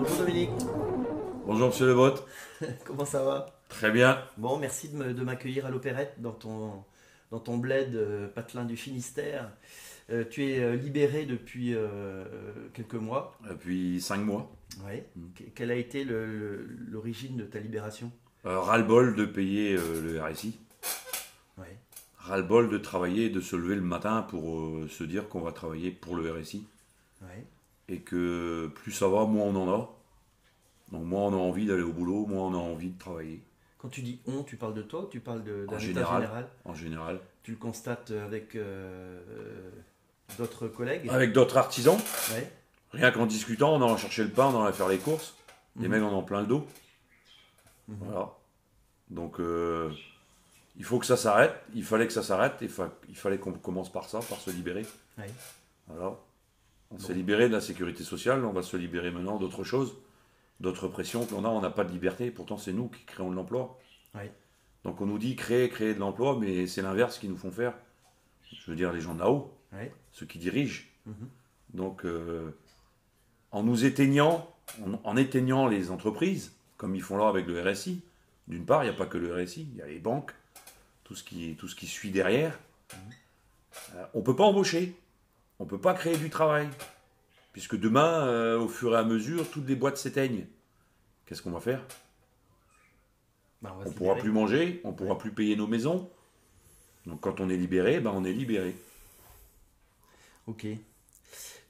Bonjour Dominique, Bonjour Monsieur Lebot, comment ça va? très bien. Bon, merci de m'accueillir à l'Opérette dans ton bled patelin du Finistère. Tu es libéré depuis quelques mois. Depuis 5 mois. Ouais. Quelle a été l'origine de ta libération? Ras-le-bol de payer le RSI. Ouais. Ras-le-bol de travailler, de se lever le matin pour se dire qu'on va travailler pour le RSI. Ouais. Et que plus ça va, moins on en a. Donc moins on a envie d'aller au boulot, moins on a envie de travailler. Quand tu dis on, tu parles de toi ou tu parles d'un En état général. général? En général. Tu le constates avec d'autres collègues? Avec d'autres artisans, Ouais. rien qu'en discutant, on allant chercher le pain, on allant faire les courses. Les Mhm. mecs en ont plein le dos. Mhm. Voilà. Donc il faut que ça s'arrête. Il fallait que ça s'arrête. Il fallait qu'on commence par ça, par se libérer. Ouais. Voilà. On Bon. s'est libéré de la sécurité sociale, on va se libérer maintenant d'autres choses, d'autres pressions qu'on a. On n'a pas de liberté, pourtant c'est nous qui créons de l'emploi. Ouais. Donc on nous dit créer de l'emploi, mais c'est l'inverse qu'ils nous font faire. Je veux dire les gens de là-haut, Ouais. ceux qui dirigent. Mhm. Donc en nous éteignant, en éteignant les entreprises, comme ils font là avec le RSI, d'une part, il n'y a pas que le RSI, il y a les banques, tout ce qui suit derrière. On ne peut pas embaucher, on ne peut pas créer du travail. Puisque demain, au fur et à mesure, toutes les boîtes s'éteignent. Qu'est-ce qu'on va faire? Bah, on va On ne se pourra libérer. plus manger, on ne pourra plus payer nos maisons. Donc quand on est libéré, ben on est libéré. Ok.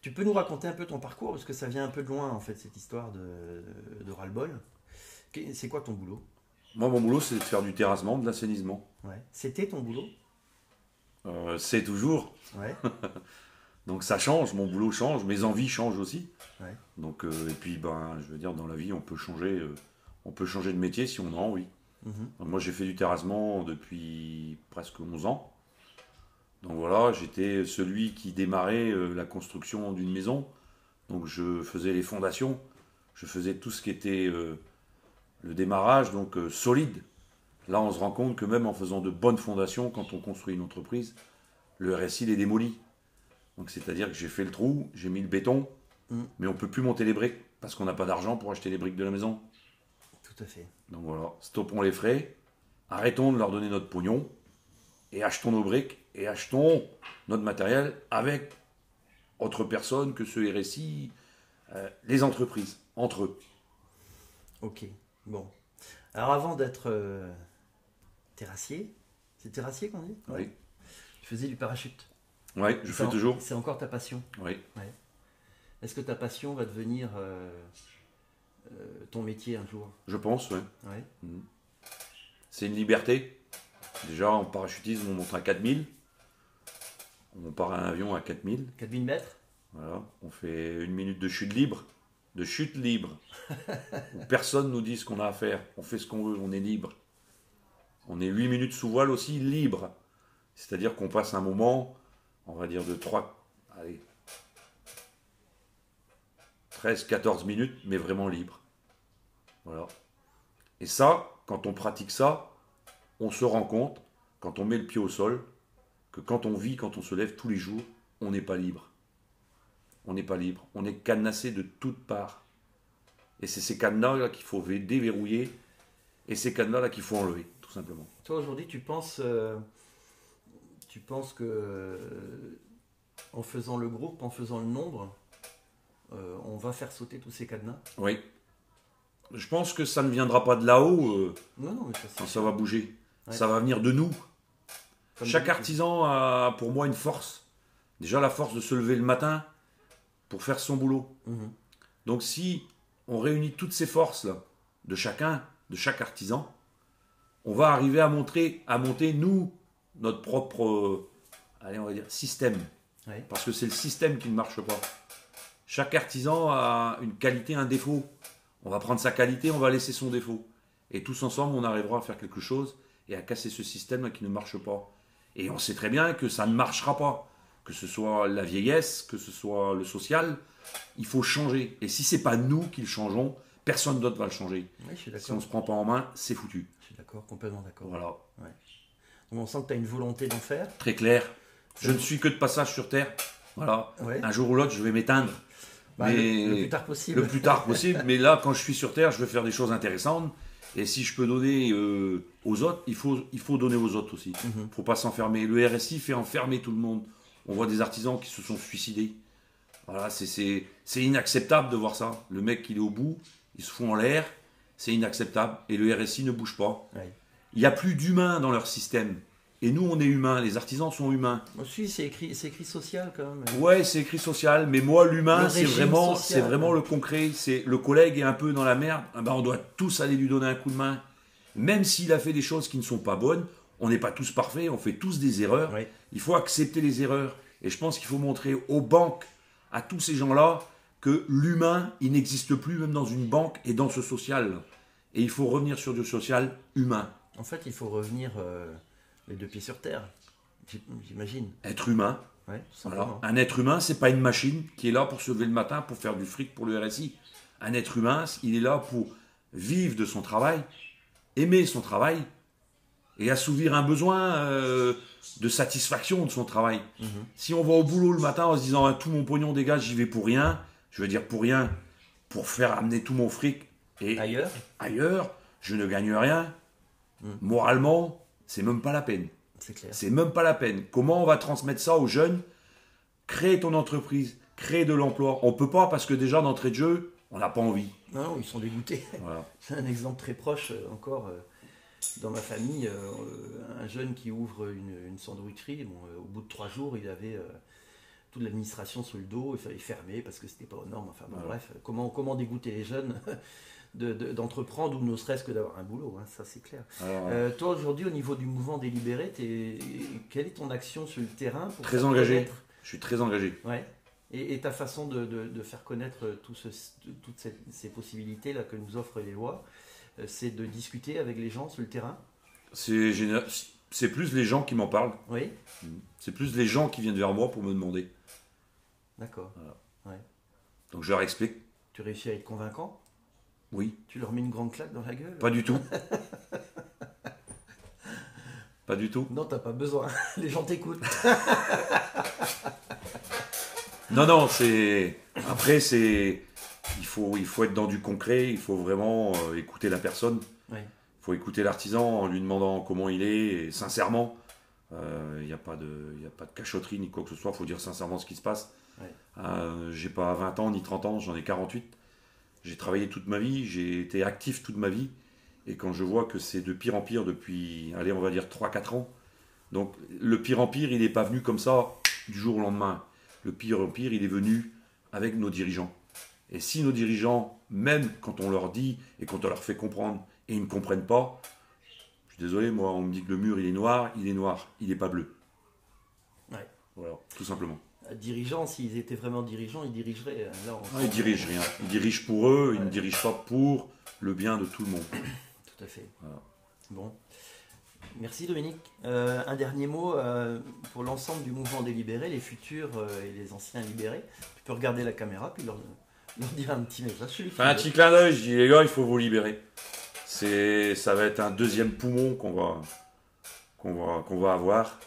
Tu peux nous raconter un peu ton parcours parce que ça vient un peu de loin en fait cette histoire de ras-le-bol. C'est quoi ton boulot? Moi, mon boulot, c'est de faire du terrassement, de l'assainissement. Ouais. C'était ton boulot? C'est toujours. Ouais. Donc ça change, mon boulot change, mes envies changent aussi. Ouais. Donc, et puis, ben, je veux dire, dans la vie, on peut changer de métier si on a envie. Mhm. Donc, moi, j'ai fait du terrassement depuis presque 11 ans. Donc voilà, j'étais celui qui démarrait la construction d'une maison. Donc je faisais les fondations, je faisais tout ce qui était le démarrage, donc solide. Là, on se rend compte que même en faisant de bonnes fondations, quand on construit une entreprise, le RSI les démolit. Donc c'est-à-dire que j'ai fait le trou, j'ai mis le béton, Mhm. mais on ne peut plus monter les briques parce qu'on n'a pas d'argent pour acheter les briques de la maison. Tout à fait. Donc voilà, stoppons les frais, arrêtons de leur donner notre pognon et achetons nos briques et achetons notre matériel avec autre personne que ce RSI, les entreprises, entre eux. Ok. Bon. Alors avant d'être terrassier, c'est terrassier qu'on dit? Oui, Tu faisais du parachute. oui, je fais toujours. C'est encore ta passion. Oui. Ouais. Est-ce que ta passion va devenir ton métier un jour? Je pense, oui. Ouais. C'est une liberté. Déjà, en parachutisme, on monte à 4000. On part à un avion à 4000. 4000 mètres? Voilà. On fait une minute de chute libre. De chute libre. Où personne nous dit ce qu'on a à faire. On fait ce qu'on veut, on est libre. On est 8 minutes sous voile aussi libre. C'est-à-dire qu'on passe un moment, on va dire de 13-14 minutes, mais vraiment libre. Voilà. Et ça, quand on pratique ça, on se rend compte, quand on met le pied au sol, que quand on vit, quand on se lève tous les jours, on n'est pas libre. On n'est pas libre. On est cadenassé de toutes parts. Et c'est ces cadenas-là qu'il faut déverrouiller, et ces cadenas-là qu'il faut enlever, tout simplement. Toi aujourd'hui, tu penses que en faisant le groupe, en faisant le nombre, on va faire sauter tous ces cadenas? Oui. Je pense que ça ne viendra pas de là-haut, Non, non, mais ça c'est ça va bouger. Ouais. Ça va venir de nous. comme Chaque d'habitude. artisan a pour moi une force. Déjà la force de se lever le matin pour faire son boulot. Mhm. Donc si on réunit toutes ces forces-là de chacun, de chaque artisan, on va arriver à monter, nous, notre propre, allez, on va dire, système. Ouais. Parce que c'est le système qui ne marche pas. Chaque artisan a une qualité, un défaut. On va prendre sa qualité, on va laisser son défaut. Et tous ensemble, on arrivera à faire quelque chose et à casser ce système qui ne marche pas. Et on sait très bien que ça ne marchera pas. Que ce soit la vieillesse, que ce soit le social, il faut changer. Et si ce n'est pas nous qui le changeons, personne d'autre va le changer. Ouais, je suis Si on d'accord. ne se prend pas en main, c'est foutu. Je suis d'accord, complètement d'accord. Voilà. Donc on sent que tu as une volonté d'en faire. Très clair. Je ne suis que de passage sur Terre. Voilà. Ouais. Un jour ou l'autre, je vais m'éteindre. Le plus tard possible. Le plus tard possible. Mais là, quand je suis sur Terre, je veux faire des choses intéressantes. Et si je peux donner aux autres, il faut donner aux autres aussi. Il ne faut pas s'enfermer. Le RSI fait enfermer tout le monde. On voit des artisans qui se sont suicidés. Voilà, c'est inacceptable de voir ça. Le mec, il est au bout, il se fout en l'air. C'est inacceptable. Et le RSI ne bouge pas. Ouais. Il n'y a plus d'humains dans leur système. Et nous, on est humains. Les artisans sont humains. Aussi, c'est écrit social quand même. Ouais, c'est écrit social. Mais moi, l'humain, c'est vraiment social. le concret. C'est le collègue est un peu dans la merde. Ben, on doit tous aller lui donner un coup de main. Même s'il a fait des choses qui ne sont pas bonnes, on n'est pas tous parfaits. On fait tous des erreurs. Ouais. Il faut accepter les erreurs. Et je pense qu'il faut montrer aux banques, à tous ces gens-là, que l'humain, il n'existe plus même dans une banque et dans ce social. Et il faut revenir sur du social humain. En fait, il faut revenir les deux pieds sur terre, j'imagine. Être humain. Ouais, tout simplement. Alors, un être humain, c'est pas une machine qui est là pour se lever le matin pour faire du fric pour le RSI. Un être humain, il est là pour vivre de son travail, aimer son travail et assouvir un besoin de satisfaction de son travail. Si on va au boulot le matin en se disant tout mon pognon dégage, j'y vais pour rien, je veux dire pour rien, pour faire amener tout mon fric et ailleurs, je ne gagne rien. Moralement, c'est même pas la peine. C'est clair. C'est même pas la peine. Comment on va transmettre ça aux jeunes? Créer ton entreprise, créer de l'emploi. On peut pas parce que déjà d'entrée de jeu, on n'a pas envie. Non, ils sont dégoûtés. Voilà. C'est un exemple très proche encore dans ma famille. Un jeune qui ouvre une sandwicherie. Bon, au bout de 3 jours, il avait toute l'administration sur le dos. Il fallait fermer parce que c'était pas aux normes. Enfin bon, Voilà. bref, comment dégoûter les jeunes d'entreprendre ou ne serait-ce que d'avoir un boulot, hein, ça c'est clair. Alors, Toi aujourd'hui au niveau du mouvement des libérés, quelle est ton action sur le terrain pour très faire engagé. connaître Je suis très engagé. Ouais. Et ta façon de faire connaître toutes ces possibilités-là que nous offrent les lois, c'est de discuter avec les gens sur le terrain? C'est plus les gens qui m'en parlent. Oui. C'est plus les gens qui viennent vers moi pour me demander. D'accord. Voilà. Ouais. Donc je leur explique. Tu réussis à être convaincant? Oui. Tu leur mets une grande claque dans la gueule? Pas du tout. Pas du tout. Non, t'as pas besoin. Les gens t'écoutent. Non, c'est... Après, c'est... Il faut être dans du concret, il faut vraiment écouter la personne. Oui. Il faut écouter l'artisan en lui demandant comment il est, et sincèrement. Il n'y a pas de cachotterie ni quoi que ce soit, il faut dire sincèrement ce qui se passe. Ouais. J'ai pas 20 ans ni 30 ans, j'en ai 48. J'ai travaillé toute ma vie, j'ai été actif toute ma vie. Et quand je vois que c'est de pire en pire depuis, allez, on va dire 3-4 ans. Donc le pire en pire, il n'est pas venu comme ça du jour au lendemain. Le pire en pire, il est venu avec nos dirigeants. Et si nos dirigeants, même quand on leur dit et quand on leur fait comprendre et ils ne comprennent pas, je suis désolé, moi on me dit que le mur il est noir, il n'est pas bleu. Ouais. Voilà, tout simplement. Dirigeants, s'ils étaient vraiment dirigeants, ils dirigeraient. Là, Ils dirigent rien. Ils dirigent pour eux, ils ne dirigent pas pour le bien de tout le monde. Tout à fait. Voilà. Bon. Merci Dominique. Un dernier mot pour l'ensemble du mouvement des libérés, les futurs et les anciens libérés. Tu peux regarder la caméra puis leur dire un petit message. Enfin, un petit clin d'œil, je dis les gars, il faut vous libérer. Ça va être un deuxième poumon qu'on va avoir.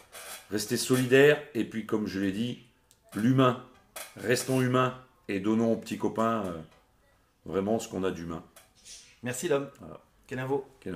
Restez solidaires et puis comme je l'ai dit, l'humain. Restons humains et donnons aux petits copains vraiment ce qu'on a d'humain. Merci l'homme. Voilà. Quel info. Quel